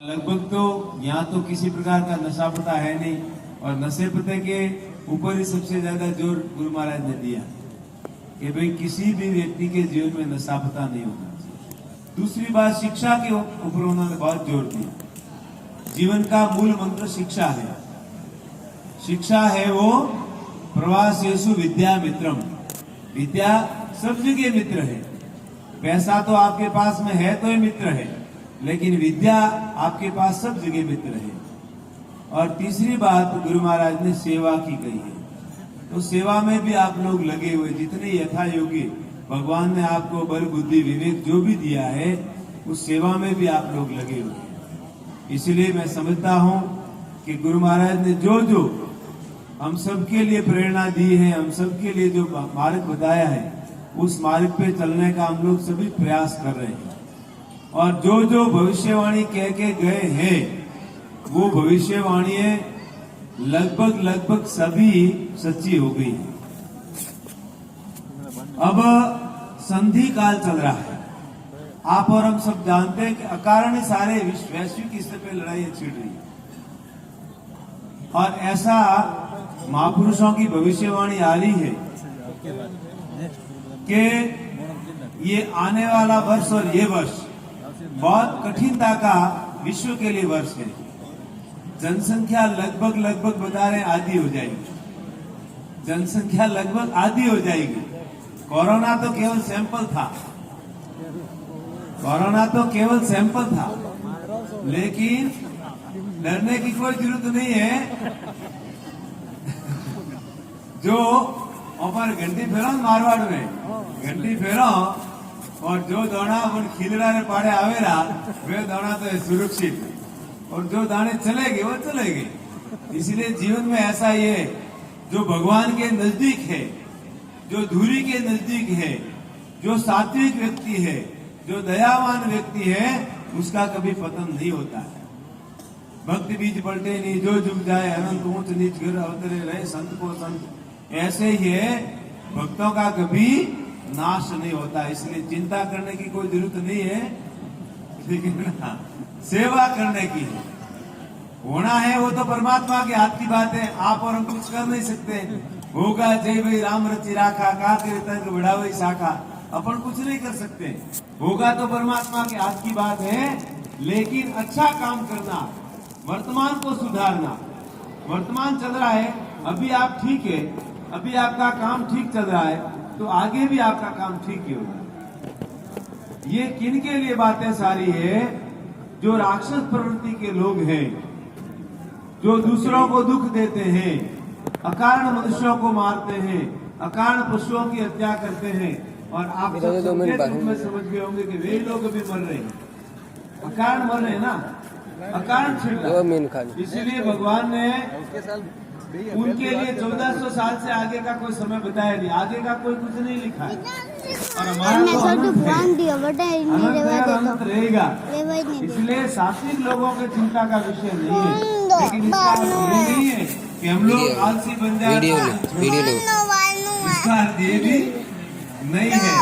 लगभग तो यहाँ तो किसी प्रकार का नशा पता है नहीं, और नशे पते के ऊपर ही सबसे ज्यादा जोर गुरु महाराज ने दिया कि भाई किसी भी व्यक्ति के जीवन में नशा पता नहीं होना चाहिए। दूसरी बात, शिक्षा के ऊपर उन्होंने बहुत जोर दिया। जीवन का मूल मंत्र शिक्षा है। शिक्षा है वो प्रवासेषु विद्या मित्रम। विद्या सब जगह मित्र है। पैसा तो आपके पास में है तो ये मित्र है, लेकिन विद्या आपके पास सब जगह मित्र है। और तीसरी बात, गुरु महाराज ने सेवा की कही है, तो सेवा में भी आप लोग लगे हुए, जितने यथा योगी भगवान ने आपको बल बुद्धि विवेक जो भी दिया है, उस सेवा में भी आप लोग लगे हुए हैं। इसलिए मैं समझता हूं कि गुरु महाराज ने जो जो हम सबके लिए प्रेरणा दी है, हम सबके लिए जो मार्ग बताया है, उस मार्ग पे चलने का हम लोग सभी प्रयास कर रहे हैं। और जो जो भविष्यवाणी कह के गए हैं, वो भविष्यवाणी लगभग सभी सच्ची हो गई है। अब संधि काल चल रहा है। आप और हम सब जानते हैं कि अकारण ही सारे वैश्विक स्तर पे लड़ाइयां छिड़ रही है। और ऐसा महापुरुषों की भविष्यवाणी आ रही है कि ये आने वाला वर्ष और ये वर्ष बहुत कठिनता का विश्व के लिए वर्ष है। जनसंख्या लगभग बता रहे आधी हो जाएगी। जनसंख्या लगभग आधी हो जाएगी। कोरोना तो केवल सैंपल था, कोरोना तो केवल सैंपल था, लेकिन डरने की कोई जरूरत नहीं है। जो ऊपर घंटी फेरो मारवाड़ में घंटी फेरो, और जो दाना अपन खिलड़ा ने पाड़े आवेरा वे दाना तो है सुरक्षित, और जो दाने चलेंगे वो चलेंगे। इसलिए जीवन में ऐसा ही है, जो भगवान के नजदीक है, जो धूरी के नजदीक है, जो सात्विक व्यक्ति है, जो दयावान व्यक्ति है, उसका कभी पतन नहीं होता है। भक्ति बीज पलटे नहीं, जो झुक जाए अनंत ऊंच नीच गिर अवतरे रहे संत को संत। ऐसे ही है, भक्तों का कभी नाश नहीं होता। इसलिए चिंता करने की कोई जरूरत नहीं है, लेकिन सेवा करने की है। होना है वो तो परमात्मा के हाथ की बात है। आप और हम कुछ कर नहीं सकते। होगा जय भाई राम रचि राखा, का तेरे तंग बढ़ावे शाखा। अपन कुछ नहीं कर सकते। होगा तो परमात्मा के हाथ की बात है, लेकिन अच्छा काम करना, वर्तमान को सुधारना। वर्तमान चल रहा है, अभी आप ठीक है, अभी आपका काम ठीक चल रहा है, तो आगे भी आपका काम ठीक ही होगा। ये किन के लिए बातें सारी है? जो राक्षस प्रवृत्ति के लोग हैं, जो दूसरों को दुख देते हैं, अकारण मनुष्यों को मारते हैं, अकारण पशुओं की हत्या करते हैं। और आप सब समझ गए होंगे कि वे लोग भी मर रहे हैं, अकारण मर रहे हैं ना, अकारण छिड़ रहा है। इसीलिए भगवान ने उनके लिए 1400 साल से आगे का कोई समय बताया नहीं, आगे का कोई कुछ नहीं लिखा है। और हमारा तो अनंत रहेगा। इसलिए सात्विक लोगों के चिंता का विषय नहीं है, लेकिन इसका अर्थ नहीं है कि हम लोग आलसी बन जाए। इसका अर्थ ये भी नहीं है।